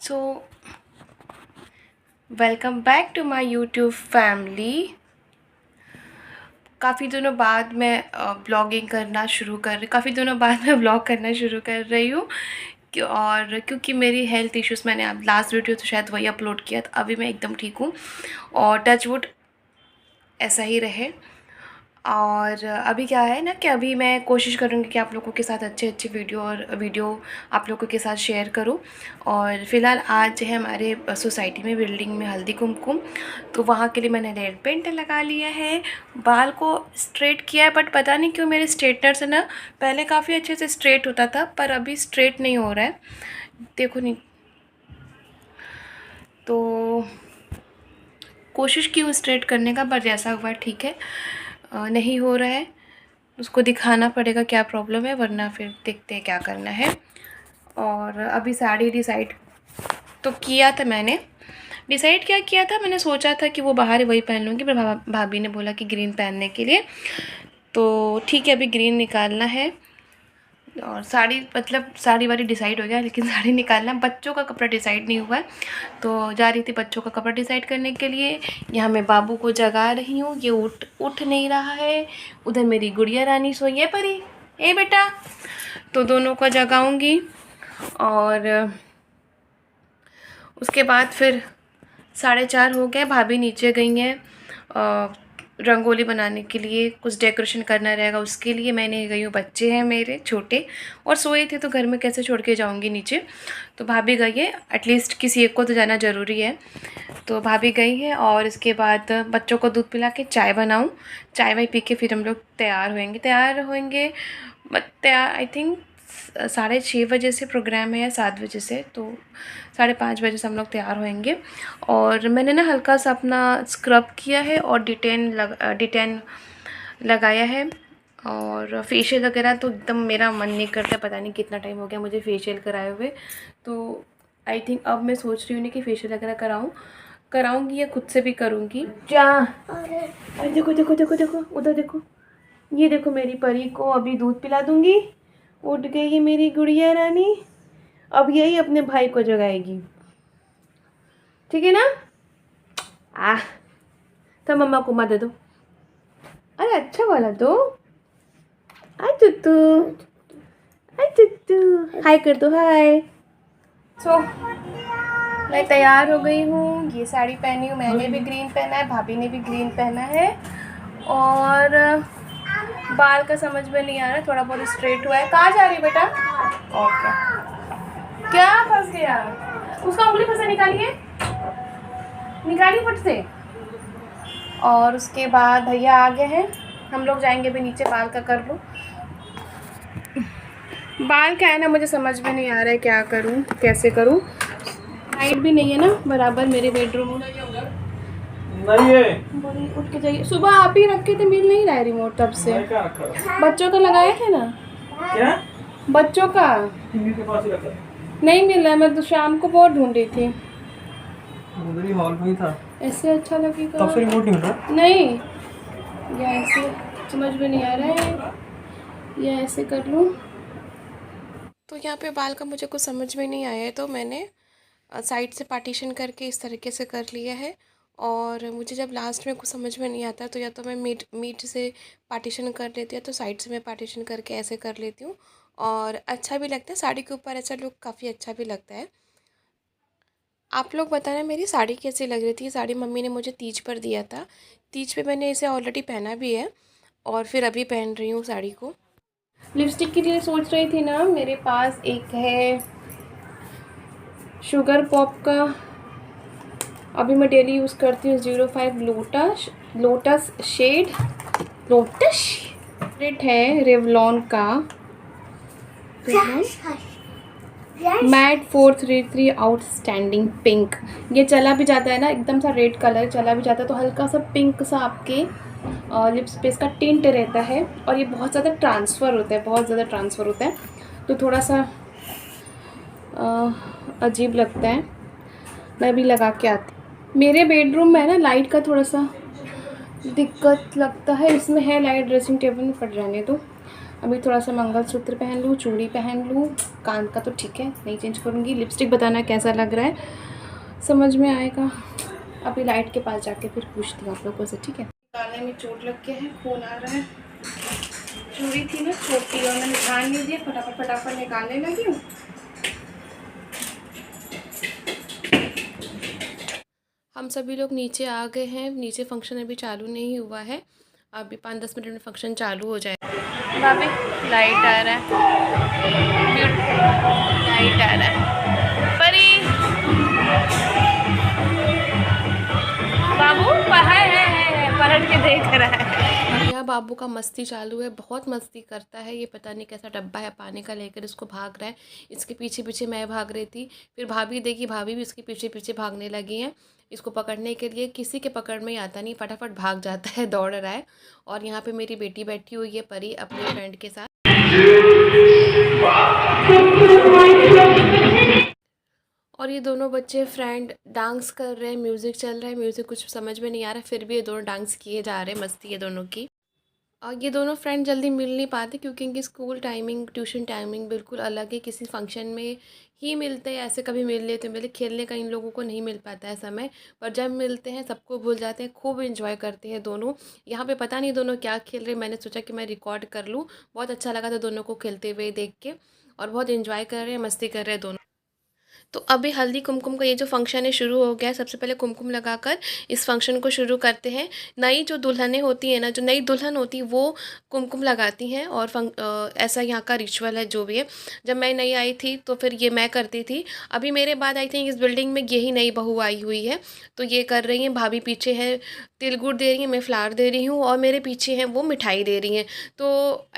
So welcome back to my YouTube family. काफ़ी दिनों बाद मैं ब्लॉगिंग करना शुरू कर काफ़ी दिनों बाद मैं ब्लॉग करना शुरू कर रही हूँ और क्योंकि मेरी हेल्थ इश्यूज़, मैंने अब लास्ट वीडियो तो शायद वही अपलोड किया था। अभी मैं एकदम ठीक हूँ और टच वुड ऐसा ही रहे। और अभी क्या है ना कि अभी मैं कोशिश करूँगी कि आप लोगों के साथ अच्छे वीडियो आप लोगों के साथ शेयर करूँ। और फ़िलहाल आज है हमारे सोसाइटी में बिल्डिंग में हल्दी कुमकुम, तो वहाँ के लिए मैंने नेल पेंट लगा लिया है, बाल को स्ट्रेट किया है। बट पता नहीं क्यों मेरे स्ट्रेटनर से ना पहले काफ़ी अच्छे से स्ट्रेट होता था, पर अभी स्ट्रेट नहीं हो रहा है। देखो नहीं, तो कोशिश की हूँ स्ट्रेट करने का, पर जैसा हुआ ठीक है। नहीं हो रहा है, उसको दिखाना पड़ेगा क्या प्रॉब्लम है, वरना फिर देखते हैं क्या करना है। और अभी साड़ी डिसाइड तो किया था मैंने। डिसाइड क्या किया था, मैंने सोचा था कि वो बाहर ही वही पहन लूँगी, पर भाभी ने बोला कि ग्रीन पहनने के लिए, तो ठीक है अभी ग्रीन निकालना है। और साड़ी मतलब साड़ी वाड़ी डिसाइड हो गया, लेकिन साड़ी निकालना, बच्चों का कपड़ा डिसाइड नहीं हुआ है। तो जा रही थी बच्चों का कपड़ा डिसाइड करने के लिए। यहाँ मैं बाबू को जगा रही हूँ, ये उठ नहीं रहा है। उधर मेरी गुड़िया रानी सोई है, परी ए बेटा, तो दोनों को जगाऊंगी। और उसके बाद फिर 4:30 हो गए, भाभी नीचे गई हैं रंगोली बनाने के लिए, कुछ डेकोरेशन करना रहेगा उसके लिए। मैं नहीं गई हूँ, बच्चे हैं मेरे छोटे और सोए थे, तो घर में कैसे छोड़ के जाऊँगी नीचे। तो भाभी गई है, एटलीस्ट किसी एक को तो जाना ज़रूरी है, तो भाभी गई है। और इसके बाद बच्चों को दूध पिला के चाय बनाऊँ, चाय वाय पी के फिर हम लोग तैयार होंगे। तैयार आई थिंक 6:30 बजे से प्रोग्राम है या 7 बजे से, तो 5:30 बजे से हम लोग तैयार होंगे। और मैंने ना हल्का सा अपना स्क्रब किया है और डिटेन लगाया है। और फेशियल वगैरह तो एकदम मेरा मन नहीं करता, पता नहीं कितना टाइम हो गया मुझे फेशियल कराए हुए। तो आई थिंक अब मैं सोच रही हूँ कि फेशियल वगैरह कराऊँगी या खुद से भी करूँगी। क्या अरे देखो देखो देखो देखो उधर देखो, ये देखो मेरी परी को अभी दूध पिला दूँगी। उठ गई है मेरी गुड़िया रानी, अब यही अपने भाई को जगाएगी, ठीक है ना। तो मम्मा को मत दे दो, अरे अच्छा वाला दो। आई तुत्तू, आई तुत्तू, हाय कर दो, हाय। सो मैं तैयार हो गई हूँ, ये साड़ी पहनी हूँ, मैंने भी ग्रीन पहना है, भाभी ने भी ग्रीन पहना है। और बाल का समझ में नहीं आ रहा, थोड़ा बहुत स्ट्रेट हुआ है। कहाँ जा रही बेटा? ओके, क्या फंस गया? उसका उंगली फंसा, निकालिए फट से। और उसके बाद भैया आ गए हैं, हम लोग जाएंगे भी नीचे, बाल का कर लो। बाल का है ना, मुझे समझ में नहीं आ रहा है क्या करूं, कैसे करूं। लाइट भी नहीं है ना बराबर मेरे बेडरूम में, नहीं है। बोली उठ के जाइए, सुबह आप ही रखे थे, मिल नहीं रहा है रिमोट तब से। बच्चों का लगाए थे ना, क्या बच्चों का के पास ही रखा, नहीं मिल रहा। मैं तो शाम को बहुत ढूंढ रही थी, उधर ही हॉल में ही था। ऐसे अच्छा लगेगा, तब से रिमोट नहीं मिला। नहीं, या ऐसे समझ में नहीं आ रहा है, या ऐसे कर लूँ। तो यहाँ पे बाल का मुझे कुछ समझ में नहीं आया है, तो मैंने साइड से पार्टीशन करके इस तरीके से कर लिया है। और मुझे जब लास्ट में कुछ समझ में नहीं आता, तो या तो मैं मीट से पार्टीशन कर लेती हूँ, तो साइड से मैं पार्टीशन करके ऐसे कर लेती हूँ। और अच्छा भी लगता है, साड़ी के ऊपर ऐसा लुक काफ़ी अच्छा भी लगता है। आप लोग बताना मेरी साड़ी कैसी लग रही थी। साड़ी मम्मी ने मुझे तीज पर दिया था, तीज पे मैंने इसे ऑलरेडी पहना भी है और फिर अभी पहन रही हूँ साड़ी को। लिपस्टिक के लिए सोच रही थी ना, मेरे पास एक है शुगर पॉप का, अभी मैं डेली यूज़ करती हूँ 05 लोटस शेड, लोटस रेड है रेवलॉन का, मैट 433 आउटस्टैंडिंग पिंक। ये चला भी जाता है ना, एकदम सा रेड कलर चला भी जाता है, तो हल्का सा पिंक सा आपके लिप्स पे इसका टिंट रहता है। और ये बहुत ज़्यादा ट्रांसफ़र होता है, बहुत ज़्यादा ट्रांसफ़र होता है, तो थोड़ा सा अजीब लगता है। मैं भी लगा के आती। मेरे बेडरूम में है ना लाइट का थोड़ा सा दिक्कत लगता है, इसमें है लाइट, ड्रेसिंग टेबल में पड़ जाने दो। अभी थोड़ा सा मंगलसूत्र पहन लूँ, चूड़ी पहन लूँ, कान का तो ठीक है नहीं चेंज करूँगी। लिपस्टिक बताना कैसा लग रहा है, समझ में आएगा। अभी लाइट के पास जाके फिर पूछती हूँ आप लोगों से, ठीक है। काने में चोट लग के है, खून आ रहा है। चूड़ी थी ना छोटी और मैंने ध्यान नहीं दिया, फटाफट निकालने लगी हूँ। हम सभी लोग नीचे आ गए हैं। नीचे फंक्शन अभी चालू नहीं हुआ है, अभी 5-10 मिनट में फंक्शन चालू हो जाए। बाबे लाइट आ रहा है, लाइट आ रहा है। परी बाबू है पलट के देख रहा है। भैया बाबू का मस्ती चालू है, बहुत मस्ती करता है। ये पता नहीं कैसा डब्बा है पानी का लेकर इसको भाग रहा है। इसके पीछे पीछे मैं भाग रही थी, फिर भाभी देखी, भाभी भी इसके पीछे पीछे भागने लगी हैं इसको पकड़ने के लिए। किसी के पकड़ में आता नहीं, फटाफट भाग जाता है, दौड़ रहा है। और यहाँ पे मेरी बेटी बैठी हुई है परी अपने फ्रेंड के साथ। और ये दोनों बच्चे फ्रेंड डांस कर रहे हैं, म्यूज़िक चल रहा है, म्यूज़िक कुछ समझ में नहीं आ रहा, फिर भी ये दोनों डांस किए जा रहे हैं, मस्ती है दोनों की। और ये दोनों फ्रेंड जल्दी मिल नहीं पाते क्योंकि इनकी स्कूल टाइमिंग, ट्यूशन टाइमिंग बिल्कुल अलग है। किसी फंक्शन में ही मिलते हैं, ऐसे कभी मिल लेते मिले, खेलने का इन लोगों को नहीं मिल पाता है समय। पर जब मिलते हैं सबको भूल जाते हैं, खूब एंजॉय करते हैं दोनों। यहाँ पे पता नहीं दोनों क्या खेल रहे, मैंने सोचा कि मैं रिकॉर्ड कर लूँ। बहुत अच्छा लगा था दोनों को खेलते हुए देख के, और बहुत एंजॉय कर रहे हैं, मस्ती कर रहे हैं दोनों। तो अभी हल्दी कुमकुम का ये जो फंक्शन है शुरू हो गया है। सबसे पहले कुमकुम लगाकर इस फंक्शन को शुरू करते हैं। नई जो दुल्हनें होती हैं ना, जो नई दुल्हन होती है वो कुमकुम लगाती हैं, और ऐसा यहाँ का रिचुअल है जो भी है। जब मैं नई आई थी तो फिर ये मैं करती थी। अभी मेरे बाद आई थिंक इस बिल्डिंग में यही नई बहू आई हुई है, तो ये कर रही हैं। भाभी पीछे है, तिल गुड़ दे रही हैं, मैं फ्लावर दे रही हूँ, और मेरे पीछे हैं वो मिठाई दे रही हैं। तो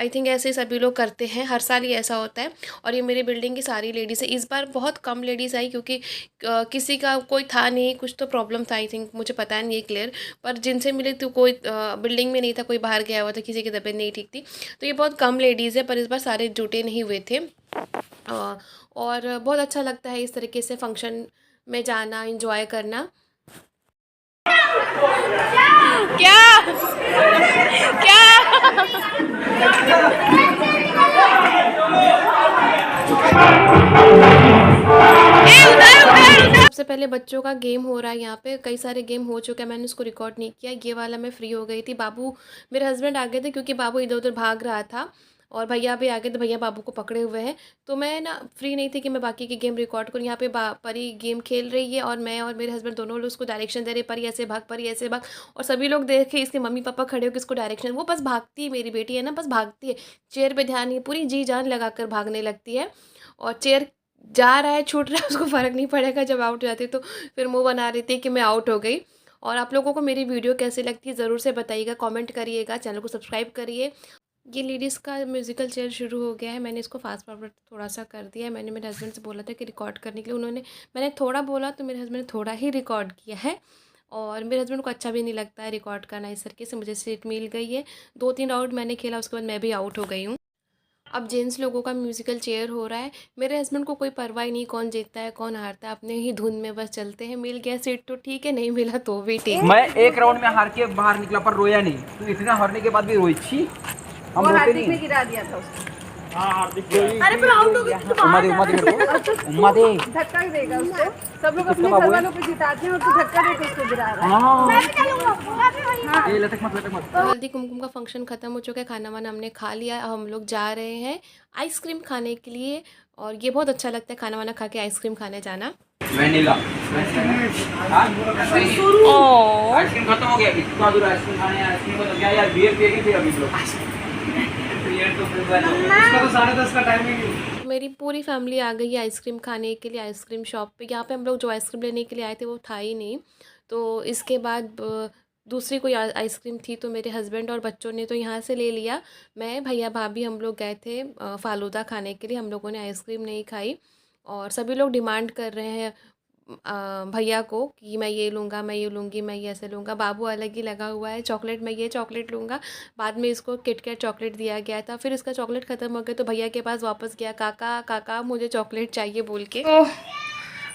आई थिंक ऐसे सभी लोग करते हैं, हर साल ही ऐसा होता है। और ये मेरी बिल्डिंग की सारी लेडीज़ है। इस बार बहुत कम लेडीज़ आई क्योंकि किसी का कोई था नहीं, कुछ तो प्रॉब्लम था आई थिंक, मुझे पता नहीं है क्लियर। पर जिनसे मिले तो कोई बिल्डिंग में नहीं था, कोई बाहर गया हुआ था, किसी की तबीयत नहीं ठीक थी। तो ये बहुत कम लेडीज़ है, पर इस बार सारे जुटे नहीं हुए थे। और बहुत अच्छा लगता है इस तरीके से फंक्शन में जाना, इंजॉय करना। क्या क्या सबसे पहले बच्चों का गेम हो रहा है यहाँ पे। कई सारे गेम हो चुके हैं, मैंने उसको रिकॉर्ड नहीं किया। ये वाला मैं फ्री हो गई थी। बाबू, मेरे हस्बैंड आ गए थे क्योंकि बाबू इधर उधर भाग रहा था, और भैया भी आ गए थे, भैया बाबू को पकड़े हुए हैं। तो मैं ना फ्री नहीं थी कि मैं बाकी के गेम रिकॉर्ड करूँ। यहाँ पे परी गेम खेल रही है, और मैं और मेरे हस्बैंड दोनों लोग उसको डायरेक्शन दे रहे, परी ऐसे भाग, परी ऐसे भाग। और सभी लोग देखे, इसके मम्मी पापा खड़े होकर इसको डायरेक्शन, वो बस भागती है, मेरी बेटी है ना, बस भागती है, चेयर पर ध्यान नहीं, पूरी जी जान लगा कर भागने लगती है। और चेयर जा रहा है, छूट रहा है, उसको फ़र्क नहीं पड़ेगा। जब आउट हो जाती तो फिर मुंह बना रही थी कि मैं आउट हो गई। और आप लोगों को मेरी वीडियो कैसी लगती है ज़रूर से बताइएगा, कमेंट करिएगा, चैनल को सब्सक्राइब करिए। ये लेडीज़ का म्यूज़िकल चेयर शुरू हो गया है। मैंने इसको फास्ट फॉरवर्ड थोड़ा सा कर दिया है। मैंने मेरे हस्बैंड से बोला था कि रिकॉर्ड करने के लिए, मैंने थोड़ा बोला तो मेरे हस्बैंड ने थोड़ा ही रिकॉर्ड किया है। और मेरे हस्बैंड को अच्छा भी नहीं लगता है रिकॉर्ड करना इस तरीके से। मुझे सीट मिल गई है, 2-3 राउंड मैंने खेला, उसके बाद मैं भी आउट हो गई हूँ। अब जेंट्स लोगों का म्यूज़िकल चेयर हो रहा है। मेरे हस्बैंड को कोई परवाह नहीं कौन जीतता है कौन हारता है, अपने ही धुन में बस चलते हैं। मिल गया सीट तो ठीक है, नहीं मिला तो भी ठीक। मैं एक राउंड में हार के बाहर निकला पर रोया नहीं। तू इतना हारने के बाद भी रोई थी। हम रोते नहीं। ने गिरा दिया था उसको। हां हार्दिक। अरे पर आउट हो गई तो उम्मा दे मेरे को। उम्मा दे। धक्का ही देगा उसको। सब लोग अपने घर वालों को जिताते हैं और तू धक्का देके उसको गिरा रहा है। हां मैं भी चलूंगा। ए लटक मत। हल्दी कुमकुम का फंक्शन ख़त्म हो चुका है, खाना वाना हमने खा लिया। अब हम लोग जा रहे हैं आइसक्रीम खाने के लिए, और ये बहुत अच्छा लगता है खाना वाना खा के आइसक्रीम खाने जाना। वैनिला आइसक्रीम खत्म हो गया। कितना दूर आइसक्रीम खाने, आइसक्रीम को तो क्या यार बियर पिएगी फिर अभी लोग। बियर तो फिर उसका तो 10:30 का टाइमिंग। मेरी पूरी फैमिली आ गई है आइसक्रीम खाने के लिए आइसक्रीम शॉप पे। यहाँ पे हम लोग जो आइसक्रीम लेने के लिए आए थे वो था ही नहीं, तो इसके बाद दूसरी कोई आइसक्रीम थी, तो मेरे हस्बैंड और बच्चों ने तो यहाँ से ले लिया। मैं, भैया भाभी हम लोग गए थे फालूदा खाने के लिए। हम लोगों ने आइसक्रीम नहीं खाई, और सभी लोग डिमांड कर रहे हैं भैया को कि मैं ये लूँगा, मैं ये लूँगी, मैं ये ऐसे लूँगा। बाबू अलग ही लगा हुआ है, चॉकलेट मैं ये चॉकलेट लूँगा। बाद में इसको किटकैट चॉकलेट दिया गया था, फिर इसका चॉकलेट ख़त्म हो गया तो भैया के पास वापस गया, काका काका मुझे चॉकलेट चाहिए बोल के। तो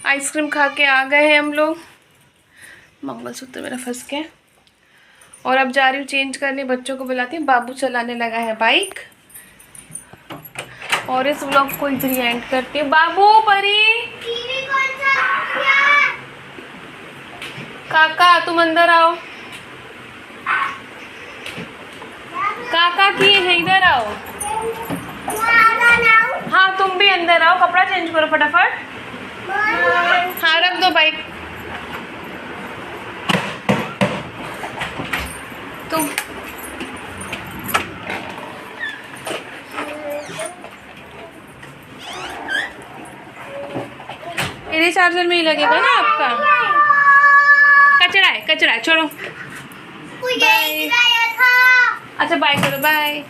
आइसक्रीम खा के आ गए हैं हम लोग। मंगलसूत्र मेरा फंस गया, और अब जा रही हूँ चेंज करने, बच्चों को बुलाती हूँ। बाबू चलाने लगा है बाइक, और इस व्लॉग को इधर ही एंड करती हूँ। बाबू परी काका तुम अंदर आओ, काका की है इधर आओ। हाँ तुम भी अंदर आओ, कपड़ा चेंज करो फटाफट। हाँ रख दो बाइक। तुम मेरे चार्जर में ही लगेगा ना आपका। कचरा है छोड़ो। बाय। अच्छा बाय करो, बाय।